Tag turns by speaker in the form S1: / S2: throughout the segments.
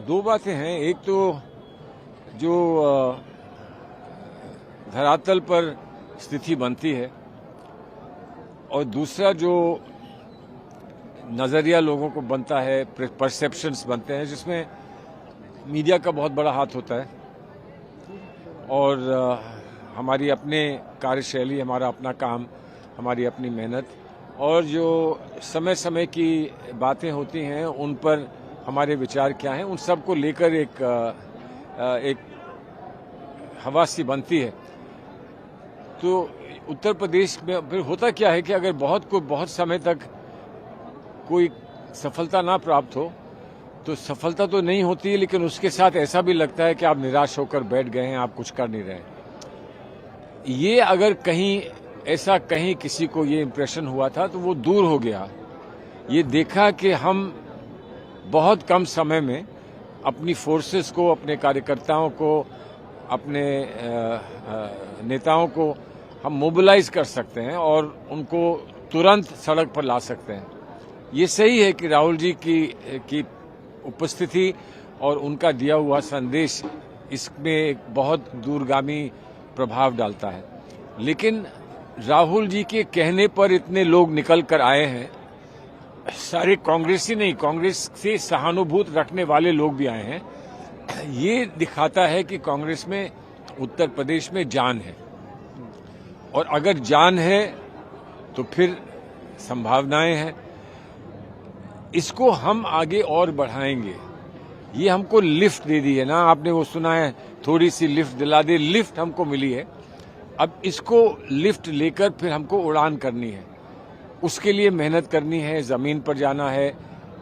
S1: दो बातें हैं। एक तो जो धरातल पर स्थिति बनती है और दूसरा जो नजरिया लोगों को बनता है, परसेप्शंस बनते हैं, जिसमें मीडिया का बहुत बड़ा हाथ होता है और हमारी अपने कार्यशैली, हमारा अपना काम, हमारी अपनी मेहनत और जो समय समय की बातें होती हैं उन पर हमारे विचार क्या हैं, उन सब को लेकर एक हवा सी बनती है। तो उत्तर प्रदेश में फिर होता क्या है कि अगर बहुत समय तक कोई सफलता ना प्राप्त हो तो सफलता तो नहीं होती, लेकिन उसके साथ ऐसा भी लगता है कि आप निराश होकर बैठ गए हैं, आप कुछ कर नहीं रहे। ये अगर कहीं किसी को ये इंप्रेशन हुआ था तो वो दूर हो गया। ये देखा कि हम बहुत कम समय में अपनी फोर्सेस को, अपने कार्यकर्ताओं को, अपने नेताओं को हम मोबिलाइज कर सकते हैं और उनको तुरंत सड़क पर ला सकते हैं। ये सही है कि राहुल जी की उपस्थिति और उनका दिया हुआ संदेश इसमें एक बहुत दूरगामी प्रभाव डालता है, लेकिन राहुल जी के कहने पर इतने लोग निकल कर आए हैं। सारे कांग्रेसी नहीं, कांग्रेस से सहानुभूति रखने वाले लोग भी आए हैं। ये दिखाता है कि कांग्रेस में, उत्तर प्रदेश में जान है, और अगर जान है तो फिर संभावनाएं हैं। इसको हम आगे और बढ़ाएंगे। ये हमको लिफ्ट दे दी है ना, आपने वो सुना है, थोड़ी सी लिफ्ट दिला दे, लिफ्ट हमको मिली है। अब इसको लिफ्ट लेकर फिर हमको उड़ान करनी है, उसके लिए मेहनत करनी है, जमीन पर जाना है,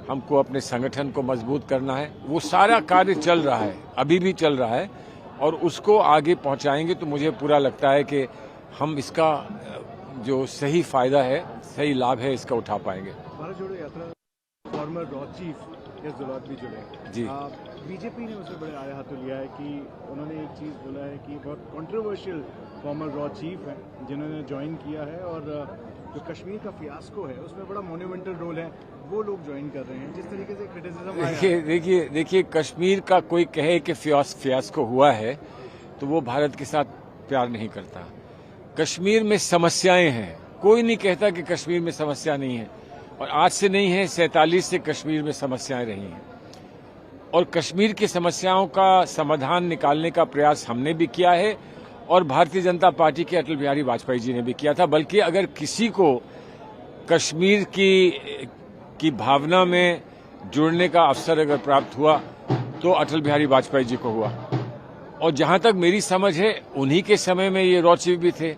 S1: हमको अपने संगठन को मजबूत करना है। वो सारा कार्य चल रहा है, अभी भी चल रहा है, और उसको आगे पहुंचाएंगे तो मुझे पूरा लगता है कि हम इसका जो सही फायदा है, सही लाभ है, इसका उठा पाएंगे।
S2: भारत जोड़ो यात्रा फॉर्मर रॉ चीफ के ज़रूरत भी जुड़े
S1: जी।
S2: बीजेपी ने उसमें बड़े आया हाथों लिया है कि उन्होंने एक चीज़ बोला है कि बहुत कंट्रोवर्शियल फॉर्मर रॉ चीफ है जिन्होंने ज्वाइन किया है, और जो कश्मीर का फियास्को है उसमें बड़ा मोन्यूमेंटल रोल है, वो लोग ज्वाइन कर रहे हैं। जिस तरीके से क्रिटिसिज्म
S1: देखिए कश्मीर का कोई कहे कि फियास्को हुआ है तो वो भारत के साथ प्यार नहीं करता। कश्मीर में समस्याएं हैं, कोई नहीं कहता कि कश्मीर में समस्या नहीं है, और आज से नहीं है, 47 से कश्मीर में समस्याएं रही हैं, और कश्मीर की समस्याओं का समाधान निकालने का प्रयास हमने भी किया है और भारतीय जनता पार्टी के अटल बिहारी वाजपेयी जी ने भी किया था। बल्कि अगर किसी को कश्मीर की भावना में जुड़ने का अवसर अगर प्राप्त हुआ तो अटल बिहारी वाजपेयी जी को हुआ, और जहां तक मेरी समझ है उन्हीं के समय में ये रॉ चीफ भी थे।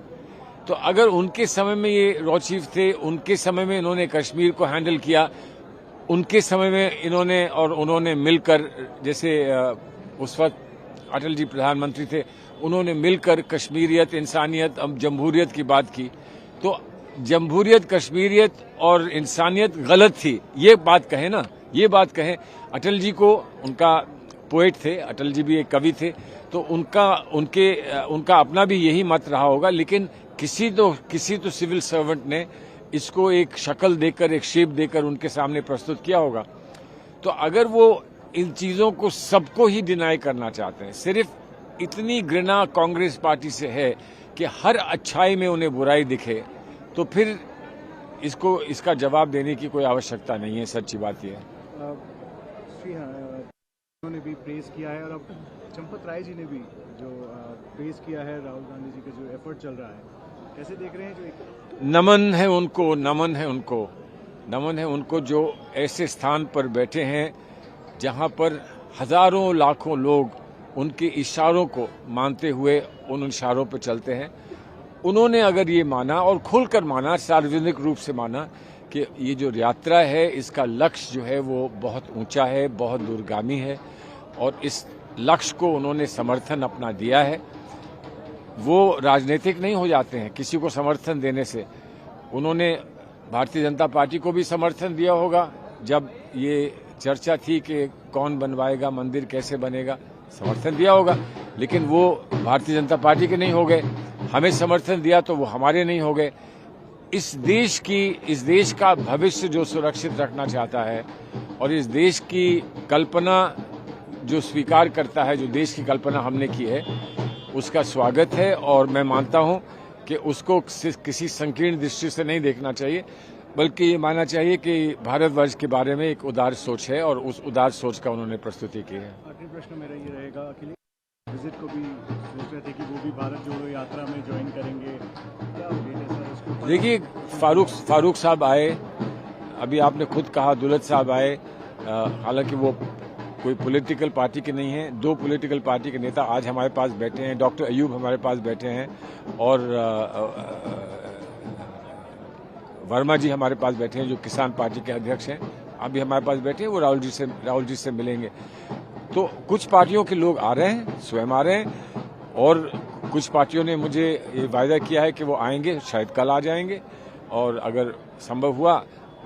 S1: तो अगर उनके समय में ये रॉ चीफ थे, उनके समय में इन्होंने कश्मीर को हैंडल किया, उनके समय में उन्होंने मिलकर, जैसे उस वक्त अटल जी प्रधानमंत्री थे, उन्होंने मिलकर कश्मीरियत, इंसानियत, अब जमहूरियत की बात की। तो जमहूरियत, कश्मीरियत और इंसानियत गलत थी, ये बात कहें ना, ये बात कहें। अटल जी को, उनका पोएट थे, अटल जी भी एक कवि थे, तो उनका अपना भी यही मत रहा होगा, लेकिन किसी तो सिविल सर्वेंट ने इसको एक शक्ल देकर, एक शेप देकर उनके सामने प्रस्तुत किया होगा। तो अगर वो इन चीजों को सबको ही डिनाई करना चाहते हैं, सिर्फ इतनी घृणा कांग्रेस पार्टी से है कि हर अच्छाई में उन्हें बुराई दिखे, तो फिर इसका जवाब देने की कोई आवश्यकता नहीं है। सच्ची बात यह है।
S2: उन्होंने भी प्रेस किया है, और अब चंपत राय जी ने भी जो प्रेस किया है राहुल गांधी जी का जो एफर्ट चल रहा है, कैसे देख रहे हैं? जो
S1: नमन है उनको जो ऐसे स्थान पर बैठे हैं जहां पर हजारों लाखों लोग उनके इशारों को मानते हुए उन इशारों पर चलते हैं। उन्होंने अगर ये माना, और खुलकर माना, सार्वजनिक रूप से माना कि ये जो यात्रा है इसका लक्ष्य जो है वो बहुत ऊंचा है, बहुत दूरगामी है, और इस लक्ष्य को उन्होंने समर्थन अपना दिया है। वो राजनीतिक नहीं हो जाते हैं किसी को समर्थन देने से। उन्होंने भारतीय जनता पार्टी को भी समर्थन दिया होगा जब ये चर्चा थी कि कौन बनवाएगा मंदिर, कैसे बनेगा, समर्थन दिया होगा, लेकिन वो भारतीय जनता पार्टी के नहीं हो गए। हमें समर्थन दिया तो वो हमारे नहीं हो गए। इस देश का भविष्य जो सुरक्षित रखना चाहता है और इस देश की कल्पना जो स्वीकार करता है, जो देश की कल्पना हमने की है, उसका स्वागत है। और मैं मानता हूं कि उसको किसी संकीर्ण दृष्टि से नहीं देखना चाहिए, बल्कि ये मानना चाहिए कि भारतवर्ष के बारे में एक उदार सोच है और उस उदार सोच का उन्होंने प्रस्तुति की है।
S2: आखिरी प्रश्न मेरा ये रहेगा, अखिलेश विजिट को भी सोच रहे थे कि वो भी भारत जोड़ो यात्रा में ज्वाइन करेंगे, क्या अपडेट है सर उसके ऊपर?
S1: देखिए, फारूक साहब आए, अभी आपने खुद कहा दुलत साहब आए, हालांकि वो कोई पॉलिटिकल पार्टी के नहीं हैं। 2 पॉलिटिकल पार्टी के नेता आज हमारे पास बैठे हैं। डॉक्टर अयूब हमारे पास बैठे हैं और वर्मा जी हमारे पास बैठे हैं, जो किसान पार्टी के अध्यक्ष हैं। अभी हमारे पास बैठे हैं, वो राहुल जी से मिलेंगे। तो कुछ पार्टियों के लोग आ रहे हैं, स्वयं आ रहे हैं, और कुछ पार्टियों ने मुझे ये वायदा किया है कि वो आएंगे, शायद कल आ जाएंगे, और अगर संभव हुआ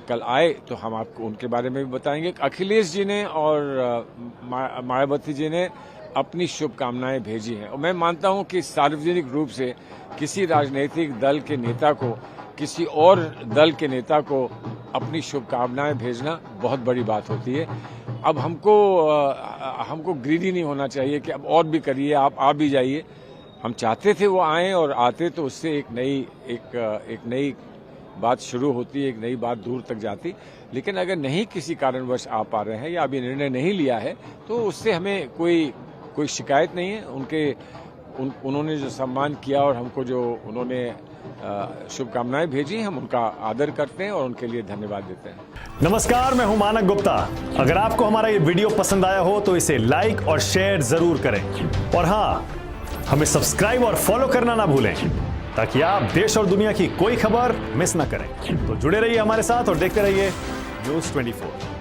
S1: कल आए तो हम आपको उनके बारे में भी बताएंगे। अखिलेश जी ने और मायावती जी ने अपनी शुभकामनाएं भेजी हैं, और मैं मानता हूं कि सार्वजनिक रूप से किसी राजनीतिक दल के नेता को, किसी और दल के नेता को अपनी शुभकामनाएं भेजना बहुत बड़ी बात होती है। अब हमको ग्रीडी नहीं होना चाहिए कि अब और भी करिए, आप भी जाइए। हम चाहते थे वो आए, और आते तो उससे एक नई बात शुरू होती, एक नई बात दूर तक जाती। लेकिन अगर नहीं किसी कारणवश आ पा रहे हैं या अभी निर्णय नहीं लिया है, तो उससे हमें कोई शिकायत नहीं है। उन्होंने जो सम्मान किया और हमको जो उन्होंने शुभकामनाएं भेजी, हम उनका आदर करते हैं और उनके लिए धन्यवाद देते हैं।
S3: नमस्कार, मैं हूं मानक गुप्ता। अगर आपको हमारा ये वीडियो पसंद आया हो तो इसे लाइक और शेयर जरूर करें, और हाँ, हमें सब्सक्राइब और फॉलो करना ना भूलें, ताकि आप देश और दुनिया की कोई खबर मिस ना करें। तो जुड़े रहिए हमारे साथ और देखते रहिए News 24।